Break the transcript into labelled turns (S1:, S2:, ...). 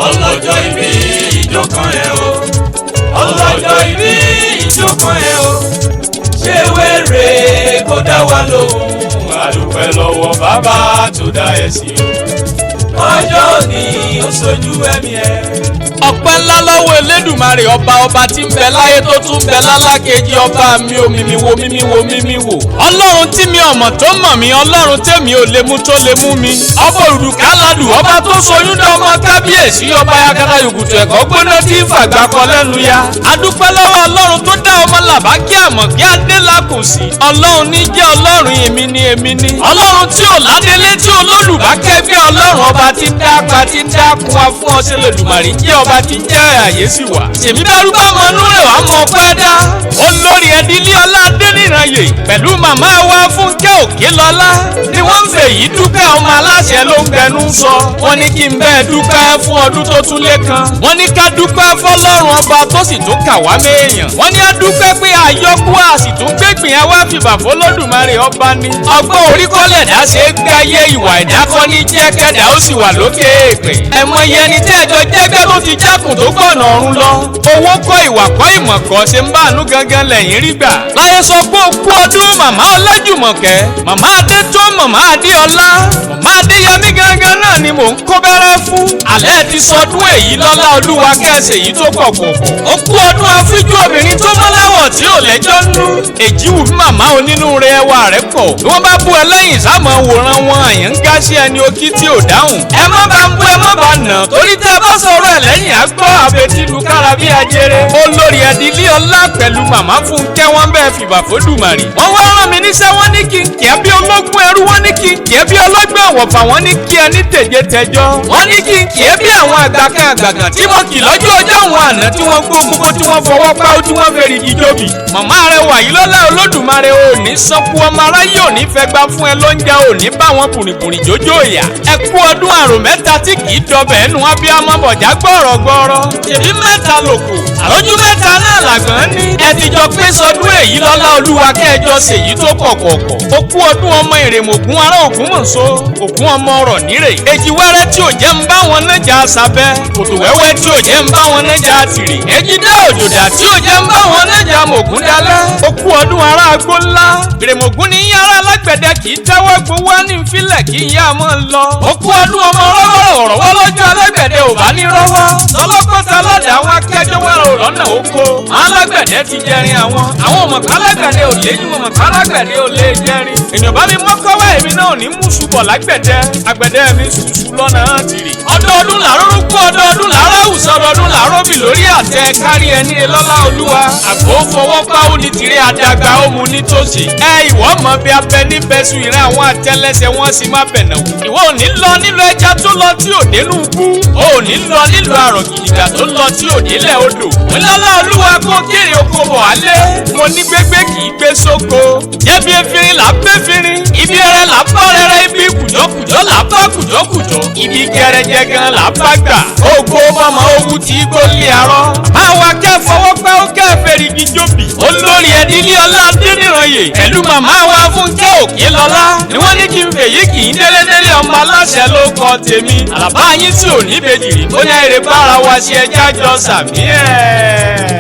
S1: ọlọ́jọ́ ìbí ìjó kan ẹ̀ o ọlọ́jọ́ ìbí ìjó kan ẹ̀ o ṣé wẹ́rẹ́ kó dá wa lóhùn àdúpẹ́ lọ́wọ́ bàbá tó dá ẹ sí o ọjọ́ ni ó sojú ẹ̀mí ẹ̀.
S2: ọpẹ́ ńlá lọ́wọ́ Elédùmarè ọba tí ń bẹ láyé tó tún bẹ lálákejì ọba mi ò mímí wo ọlọ́run tí mi ọmọ tó mọ̀ mí ọlọ́run tèmi ò lè mú tó lè mú mi ọba òrùka ládù ọba tó soyún dá ọmọ kábíyèsí ọba yakata yògùtù ẹ̀kọ́ gbóná tí fàgbà kọ lẹ́nu ya adúpẹ́ lọ́wọ́ ọlọ́run tó dá ọmọ làbá kí àmọ̀ kí adé lákùnsí ọlọ́run ní jẹ́ ọlọ́run èmi ni ọlọ́run tí ò ládélé tí olólùbákẹ́ bí ọlọ́run ọba tí ń dápa tí ń dákun wa fún ọsẹ lẹ́dùmarè jẹ́ ọba tí ń jẹ́ àyè sí wa. ṣèmi dárúkọ ọmọ inú rẹ̀ wá mọ̀ pẹ́ dá. olórí ẹ̀dínlé ọlá adẹ́nìranyè pẹ̀lú màmá wa Fúnkẹ́ Òkèlọ́lá ni wọ́n ń fèyí dúpẹ́ ọmọ aláṣẹ ló ń gbẹnu sọ. wọ́n ní kí n bẹ́ẹ̀ dúpẹ́ fún ọdún tó tún lé kan. wọ́n ní ká dúpẹ́ fọlọ́run ọba tó sì tún kà wá méèyàn. wọ́n ní á dúpẹ́ pé àyọkú a sì tún gbégbìn ẹ wá fìbà fọlọ́dùmarè ọba ni. ọgbọ́n orí kọ́lẹ̀ dá ṣe é gbáyé ìwà ìdákọ́ ní jẹ́kẹ́dà ó sì wà lókè èèpẹ̀. ẹ̀mọ yẹn ni tẹ́ẹ̀jọ jẹ́gbẹ́ tó ti jákùn tó gbọ̀nà ọ̀run lọ. owó kọ́ ìwà kọ́ ìmọ̀ kọ́ ṣe ń báànú gangan lẹ́yìn rí gbà. láyé sọ pé ó kú ọdún màmá Ọlájùmọ̀kẹ́ màmá Adétó màmá Adéọlá màmá Adéyẹmí gangan náà ni mò ń kó bẹ́rẹ́ fún. alẹ́ ti sọdún èyí lọ́lá olúwa kẹ́sẹ̀ èyí tó pọ̀ pọ̀pọ̀. ó kú ọdún afíjú obìnrin tó mọ́láwọ̀ tí ò lẹ́jọ́ nú. èjì wù màmá onínúure ẹwà rẹ̀ pọ̀. bí wọ́n bá bú ẹ lẹ́yìn sáàmọ̀ wòran wọn àyàn ń gá sí ẹni okí tí ò dáhùn. ẹ má bá ń bú ẹ má bá nà torí tẹ́ bá sọ̀rọ̀ ẹ̀ lẹ́yìn àgbọ̀ àbẹ̀tìlú kára bí ajere. olórí ẹ̀dínlé ọlá pẹ̀lú màmá Fúnkẹ́ wọ́n bẹ́ẹ̀ fìbà fódùmarè. wọ́n wá rán mi níṣẹ́ wọ́n ní kí n kí ẹ bí ológun ẹrú wọ́n ní kí n kí ẹ bí ọlọ́gbọ́n ọ̀wọ̀fà wọ́n ní kí ẹ ní tèje tẹjọ́. wọ́n ní kí n kí ẹ bí àwọn àgbàkan àgbàgàn tí mo kì lọ́jọ́ ọjọ́ àwọn àná tí wọ́n gbó gbogbo tí wọ́n fọwọ́ pa ó tí wọ́n fèrè jíjọ́bì. màmá rẹ wà yí lọ́lá olódùmarè ò ní sọ́kú ọmọ aráyé ò ní fẹ́ gbá fún ẹ lóúnjẹ ò ní bá wọn bùrìbùrì jójó ìyà. ẹ kú ọdún àrùn mẹ́ta tí kì í dọbẹ̀ ẹnu abiyamọ bọ̀já gbọ̀rọ̀gbọ̀rọ̀. ṣèbí mẹ́ta lòkù àlójú mẹ́ta náà làgbọ́n ní. ẹ ti jọ pé sọdún èyí lọ́lá olúwa kẹjọ ṣèyí tó pọ̀pọ̀pọ̀. ó kú ọdún ọmọ ìrèmọ̀gún ará Ògúnmọ̀ṣọ́ ògún ọmọ ọ̀rọ̀ nírè. èjì wẹ́rẹ́ tí ò jẹ́ ń bá wọn nájà sábẹ́ kòtò wẹ́wẹ́ tí ò jẹ́ ń bá wọn nájà tìrì. èjì dá òjòdà tí ò jẹ́ ń bá wọn nájà mọ̀gún dalẹ́. ó kú ọdún ará agbó ńlá. ìrèmọ̀gún ní yàrá alágbẹ̀dẹ kì í tẹ́wọ́ gbowó ní ìfilẹ̀ kì í yá mọ́ lọ. ó kú ọdún ọmọ rọ́wọ́ lọ́jọ́ alágbẹ̀dẹ ò bá ní rọ́wọ́. lọ́lọ́kọ́ta lọ́dà àwọn akẹ́jọ́ wẹ́rẹ́ ò lọ́nà oko. alágbẹ̀dẹ ti jẹrin àwọn ọmọkà alágbẹ̀dẹ ò lé yín ọmọkà alágbẹ̀dẹ ò lé jẹrin. èèyàn bá mi mọ́kọ́wá èmi náà ní mú ṣùbọ̀ lágbẹ̀dẹ. àgbẹ̀dẹ mi ṣùṣù lọ́nà tìrì. ọdọọdún làárọ̀ rúkú ọdọọdún làárọ̀ àwùsọ ọdọọdún làárọ̀ bì lórí àtẹ kárí ẹni lọ́lá olúwa. àgbò fọwọ́ páwó ní tìrẹ àdàgbà ó mu nítòsí. ẹ ìwọ mọ bí abẹ níbẹ̀sùn ìran àwọn àtẹlẹsẹ̀ wọn sì má bẹ̀nà wò. ìwọ ò ní lọ nílò ẹja tó lọ tí ò dénú kú. o ò ní lọ nílò àrọ̀ gidigba tó lọ tí ò délẹ̀ odò. lọ́lá olúwa kó kéré oko bọ̀ alẹ́. mo ní gbégbé kì í gbé sóko. jẹ́bi efirin là ń bẹ́ firin. ibi ẹrẹ là ń bọ́ rẹ́rẹ́ ibi kùjọ́kùjọ́ là ń bá kùjọ́kùjọ́. ibi gẹrẹjẹ gan là ń bá gbà. ògo mọ́mọ́ owó tí kò lè arọ́. àwa kẹ́ fọwọ́ pẹ́ ó kẹ́ fèrè gíjóbi. olórí ẹ̀dínlé ọlá adẹ́nìranyè pẹ̀lú màmá wa Fúnkẹ́ Òkèlọ́lá ni wọ́n ní kí n fèyí kì í délédélé ọmọ aláṣẹ ló kọ tèmi. àlàbá yín tí ò ní bèjì rí bóyá èrè bára wa ṣe ẹjá jọ sàmí ẹ̀.